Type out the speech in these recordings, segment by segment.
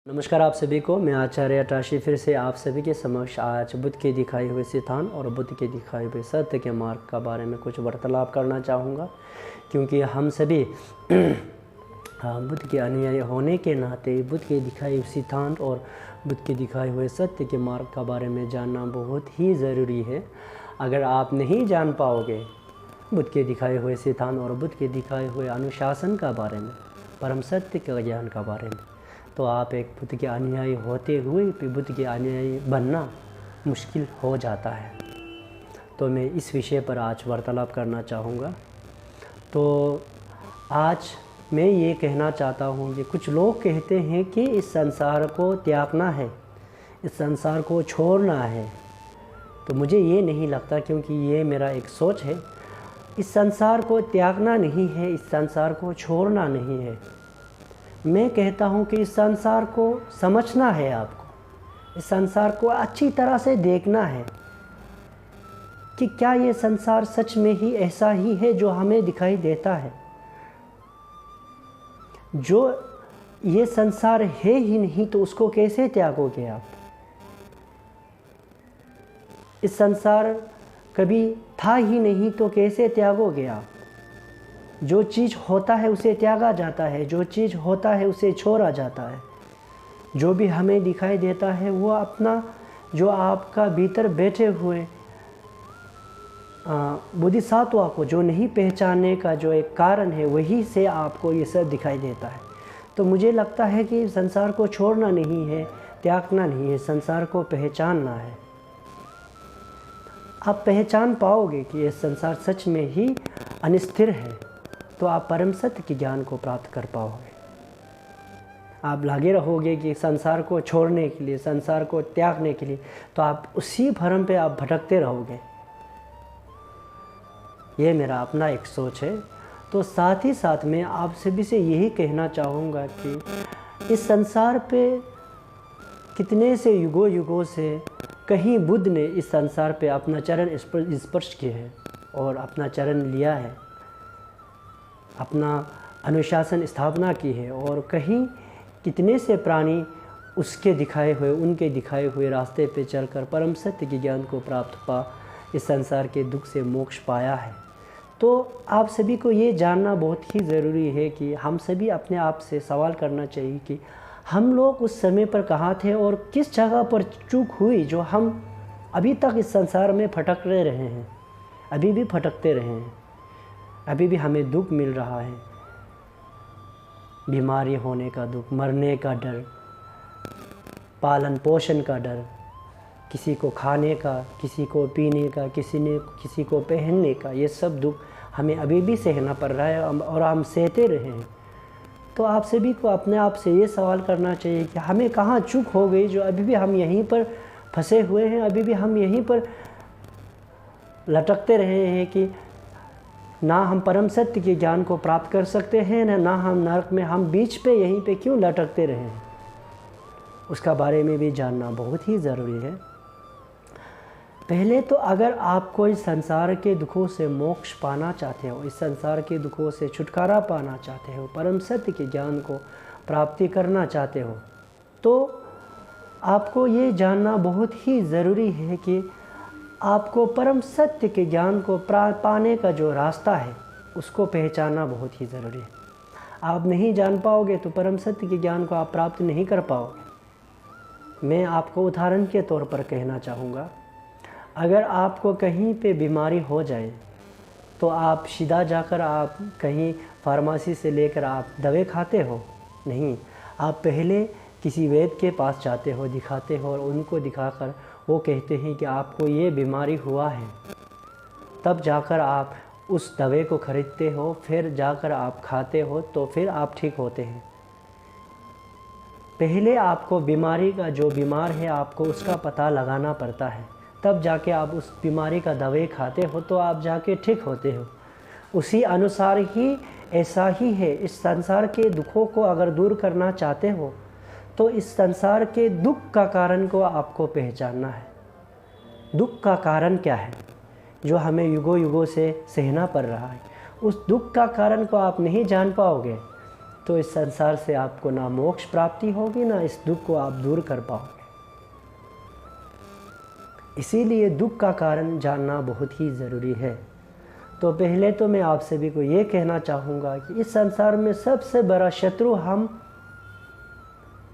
नमस्कार आप सभी को। मैं आचार्य अटाशी फिर से आप सभी के समक्ष आज बुद्ध के दिखाए हुए सिद्धांत और बुद्ध के दिखाए हुए सत्य के मार्ग का बारे में कुछ वार्तालाप करना चाहूँगा, क्योंकि हम सभी बुद्ध के अनुयायी होने के नाते बुद्ध के दिखाए हुए सिद्धांत और बुद्ध के दिखाए हुए सत्य के मार्ग का बारे में जानना बहुत ही ज़रूरी है। अगर आप नहीं जान पाओगे बुद्ध के दिखाए हुए सिद्धांत और बुद्ध के दिखाए हुए अनुशासन का बारे में, परम सत्य के ज्ञान का बारे में, तो आप एक बुद्ध के अनुयायी होते हुए भी बुद्ध के अनुयायी बनना मुश्किल हो जाता है। तो मैं इस विषय पर आज वार्तालाप करना चाहूँगा। तो आज मैं ये कहना चाहता हूँ कि कुछ लोग कहते हैं कि इस संसार को त्यागना है, इस संसार को छोड़ना है। तो मुझे ये नहीं लगता, क्योंकि ये मेरा एक सोच है। इस संसार को त्यागना नहीं है, इस संसार को छोड़ना नहीं है। मैं कहता हूँ कि इस संसार को समझना है, आपको इस संसार को अच्छी तरह से देखना है कि क्या ये संसार सच में ही ऐसा ही है जो हमें दिखाई देता है। जो ये संसार है ही नहीं तो उसको कैसे त्यागोगे आप। इस संसार कभी था ही नहीं तो कैसे त्यागोगे आप। जो चीज़ होता है उसे त्यागा जाता है, जो चीज़ होता है उसे छोड़ा जाता है। जो भी हमें दिखाई देता है वो अपना, जो आपका भीतर बैठे हुए बोधिसत्व को जो नहीं पहचानने का जो एक कारण है, वही से आपको ये सब दिखाई देता है। तो मुझे लगता है कि संसार को छोड़ना नहीं है, त्यागना नहीं है, संसार को पहचानना है। आप पहचान पाओगे कि ये संसार सच में ही अनिस्थिर है, तो आप परम सत्य के ज्ञान को प्राप्त कर पाओगे। आप लगे रहोगे कि संसार को छोड़ने के लिए, संसार को त्यागने के लिए, तो आप उसी भ्रम पे आप भटकते रहोगे। ये मेरा अपना एक सोच है। तो साथ ही साथ मैं आप सभी से यही कहना चाहूँगा कि इस संसार पे कितने से युगों युगों से कहीं बुद्ध ने इस संसार पे अपना चरण स्पर्श किए हैं और अपना चरण लिया है, अपना अनुशासन स्थापना की है, और कहीं कितने से प्राणी उसके दिखाए हुए, उनके दिखाए हुए रास्ते पे चलकर परम सत्य के ज्ञान को प्राप्त पा इस संसार के दुख से मोक्ष पाया है। तो आप सभी को ये जानना बहुत ही ज़रूरी है कि हम सभी अपने आप से सवाल करना चाहिए कि हम लोग उस समय पर कहाँ थे और किस जगह पर चूक हुई जो हम अभी तक इस संसार में भटकते रहे हैं, अभी भी भटकते रहे हैं। अभी भी हमें दुख मिल रहा है, बीमारी होने का दुख, मरने का डर, पालन पोषण का डर, किसी को खाने का, किसी को पीने का, किसी को पहनने का, ये सब दुख हमें अभी भी सहना पड़ रहा है और हम सहते रहे हैं। तो आप सभी को अपने आप से ये सवाल करना चाहिए कि हमें कहाँ चूक हो गई जो अभी भी हम यहीं पर फंसे हुए हैं, अभी भी हम यहीं पर लटकते रहे हैं कि ना हम परम सत्य के ज्ञान को प्राप्त कर सकते हैं, ना हम नरक में, हम बीच पे यहीं पे क्यों लटकते रहे हैं। उसका बारे में भी जानना बहुत ही ज़रूरी है। पहले तो अगर आप कोई संसार के दुखों से मोक्ष पाना चाहते हो, इस संसार के दुखों से छुटकारा पाना चाहते हो, परम सत्य के ज्ञान को प्राप्ति करना चाहते हो, तो आपको ये जानना बहुत ही ज़रूरी है कि आपको परम सत्य के ज्ञान को पाने का जो रास्ता है उसको पहचानना बहुत ही ज़रूरी है। आप नहीं जान पाओगे तो परम सत्य के ज्ञान को आप प्राप्त नहीं कर पाओगे। मैं आपको उदाहरण के तौर पर कहना चाहूँगा, अगर आपको कहीं पे बीमारी हो जाए तो आप सीधा जाकर आप कहीं फार्मेसी से लेकर आप दवाई खाते हो नहीं, आप पहले किसी वैद्य के पास जाते हो, दिखाते हो, और उनको दिखाकर वो कहते हैं कि आपको ये बीमारी हुआ है, तब जाकर आप उस दवाई को खरीदते हो, फिर जाकर आप खाते हो, तो फिर आप ठीक होते हैं। पहले आपको बीमारी का, जो बीमार है आपको उसका पता लगाना पड़ता है, तब जाके आप उस बीमारी का दवाई खाते हो, तो आप जाके ठीक होते हो। उसी अनुसार ही ऐसा ही है, इस संसार के दुखों को अगर दूर करना चाहते हो तो इस संसार के दुख का कारण को आपको पहचानना है। दुख का कारण क्या है जो हमें युगों युगों से सहना पड़ रहा है। उस दुख का कारण को आप नहीं जान पाओगे तो इस संसार से आपको ना मोक्ष प्राप्ति होगी, ना इस दुख को आप दूर कर पाओगे। इसीलिए दुख का कारण जानना बहुत ही ज़रूरी है। तो पहले तो मैं आप सभी को ये कहना चाहूँगा कि इस संसार में सबसे बड़ा शत्रु हम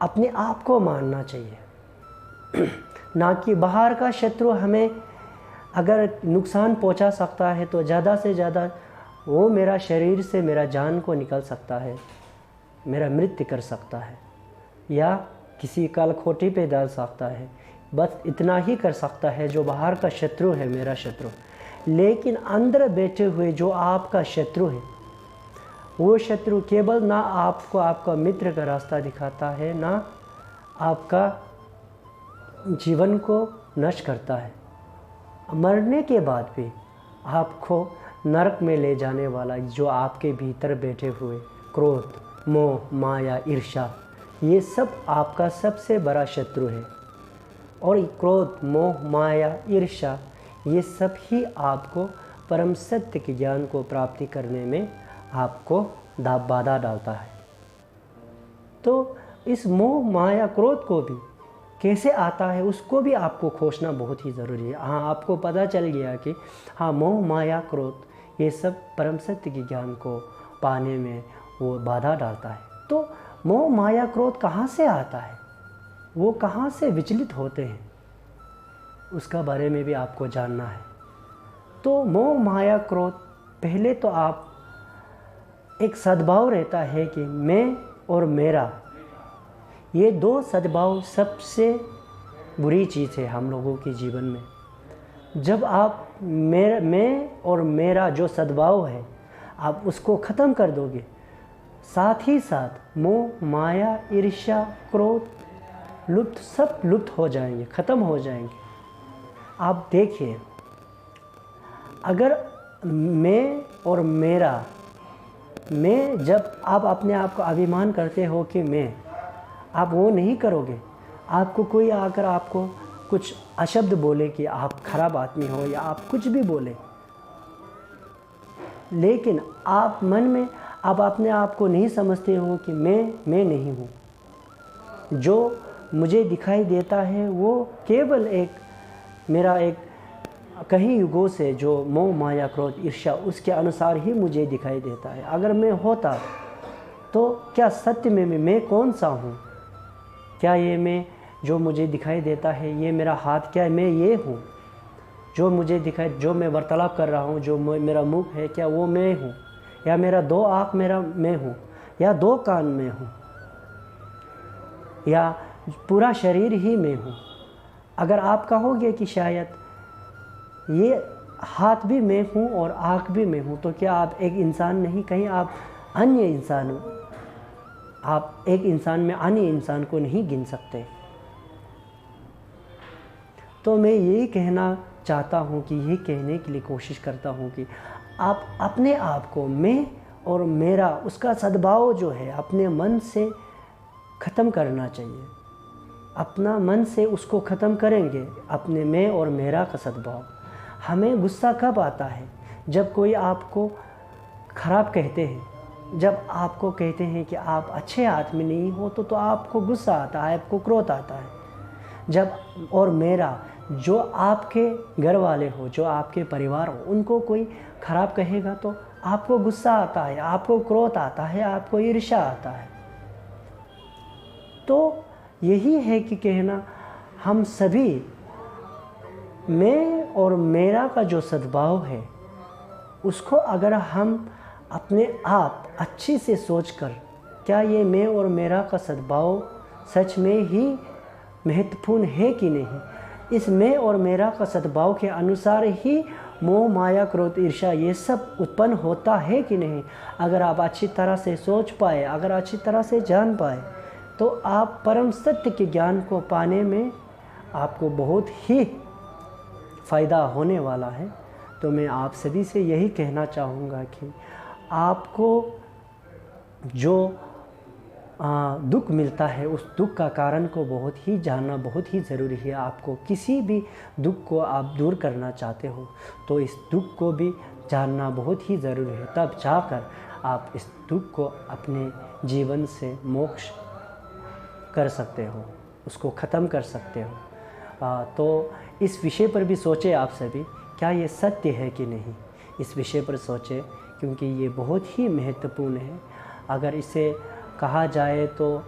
अपने आप को मानना चाहिए, ना कि बाहर का शत्रु हमें अगर नुकसान पहुंचा सकता है तो ज़्यादा से ज़्यादा वो मेरा शरीर से मेरा जान को निकल सकता है, मेरा मृत्यु कर सकता है, या किसी कालखोटी पे डाल सकता है। बस इतना ही कर सकता है जो बाहर का शत्रु है, मेरा शत्रु। लेकिन अंदर बैठे हुए जो आपका शत्रु है, वो शत्रु केवल ना आपको आपका मित्र का रास्ता दिखाता है, ना आपका जीवन को नष्ट करता है, मरने के बाद भी आपको नरक में ले जाने वाला जो आपके भीतर बैठे हुए क्रोध, मोह, माया, ईर्ष्या, ये सब आपका सबसे बड़ा शत्रु है। और क्रोध, मोह, माया, ईर्ष्या, ये सब ही आपको परम सत्य के ज्ञान को प्राप्ति करने में आपको बाधा डालता है। तो इस मोह, माया, क्रोध को भी कैसे आता है उसको भी आपको खोजना बहुत ही ज़रूरी है। हाँ, आपको पता चल गया कि हाँ, मोह, माया, क्रोध ये सब परम सत्य के ज्ञान को पाने में वो बाधा डालता है। तो मोह, माया, क्रोध कहाँ से आता है, वो कहाँ से विचलित होते हैं, उसका बारे में भी आपको जानना है। तो मोह, माया, क्रोध, पहले तो आप एक सद्भाव रहता है कि मैं और मेरा, ये दो सद्भाव सबसे बुरी चीज़ है हम लोगों के जीवन में। जब आप मैं और मेरा जो सद्भाव है आप उसको ख़त्म कर दोगे, साथ ही साथ मोह, माया, ईर्ष्या, क्रोध सब लुप्त हो जाएंगे, ख़त्म हो जाएंगे। आप देखिए, अगर मैं और मेरा, मैं जब आप अपने आप को अभिमान करते हो कि मैं, आप वो नहीं करोगे। आपको कोई आकर आपको कुछ अशब्द बोले कि आप खराब आदमी हो या आप कुछ भी बोले, लेकिन आप मन में आप अपने आप को नहीं समझते हो कि मैं नहीं हूँ। जो मुझे दिखाई देता है वो केवल मेरा कहीं युगों से जो मोह, माया, क्रोध, ईर्ष्या, उसके अनुसार ही मुझे दिखाई देता है। अगर मैं होता तो क्या सत्य में मैं कौन सा हूँ? क्या ये मैं जो मुझे दिखाई देता है, ये मेरा हाथ, क्या मैं ये हूँ? जो मुझे दिखाई, जो मैं वार्तालाप कर रहा हूँ, जो मेरा मुख है, क्या वो मैं हूँ? या मेरा दो आँख मेरा मैं हूँ, या दो कान मैं हूँ, या पूरा शरीर ही मैं हूँ? अगर आप कहोगे कि शायद ये हाथ भी मैं हूँ और आँख भी मैं हूँ, तो क्या आप एक इंसान नहीं, कहीं आप अन्य इंसान हो? आप एक इंसान में अन्य इंसान को नहीं गिन सकते। तो मैं यही कहना चाहता हूँ कि ये कहने के लिए कोशिश करता हूँ कि आप अपने आप को मैं और मेरा, उसका सद्भाव जो है अपने मन से ख़त्म करना चाहिए। अपना मन से उसको ख़त्म करेंगे, अपने मैं और मेरा का सद्भाव। हमें गुस्सा कब आता है? जब कोई आपको ख़राब कहते हैं, जब आपको कहते हैं कि आप अच्छे आदमी नहीं हो, तो आपको गुस्सा आता है, आपको क्रोध आता है। जब और मेरा, जो आपके घर वाले हो, जो आपके परिवार हो, उनको कोई ख़राब कहेगा तो आपको गुस्सा आता है, आपको क्रोध आता है, आपको ईर्ष्या आता है। तो यही है कि कहना, हम सभी मैं और मेरा का जो सद्भाव है, उसको अगर हम अपने आप अच्छी से सोचकर, क्या ये मैं और मेरा का सद्भाव सच में ही महत्वपूर्ण है कि नहीं, इस मैं और मेरा का सद्भाव के अनुसार ही मोह, माया, क्रोध, ईर्ष्या ये सब उत्पन्न होता है कि नहीं, अगर आप अच्छी तरह से सोच पाए, अगर अच्छी तरह से जान पाए, तो आप परम सत्य के ज्ञान को पाने में आपको बहुत ही फ़ायदा होने वाला है। तो मैं आप सभी से यही कहना चाहूँगा कि आपको जो दुख मिलता है, उस दुख का कारण को बहुत ही जानना बहुत ही ज़रूरी है। आपको किसी भी दुख को आप दूर करना चाहते हो तो इस दुख को भी जानना बहुत ही ज़रूरी है। तब जाकर आप इस दुख को अपने जीवन से मोक्ष कर सकते हो, उसको ख़त्म कर सकते हो। तो इस विषय पर भी सोचें आप सभी, क्या ये सत्य है कि नहीं, इस विषय पर सोचें, क्योंकि ये बहुत ही महत्वपूर्ण है। अगर इसे कहा जाए तो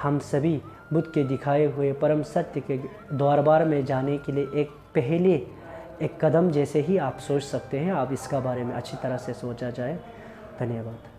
हम सभी बुद्ध के दिखाए हुए परम सत्य के द्वार में जाने के लिए एक कदम जैसे ही आप सोच सकते हैं। आप इसका बारे में अच्छी तरह से सोचा जाए। धन्यवाद।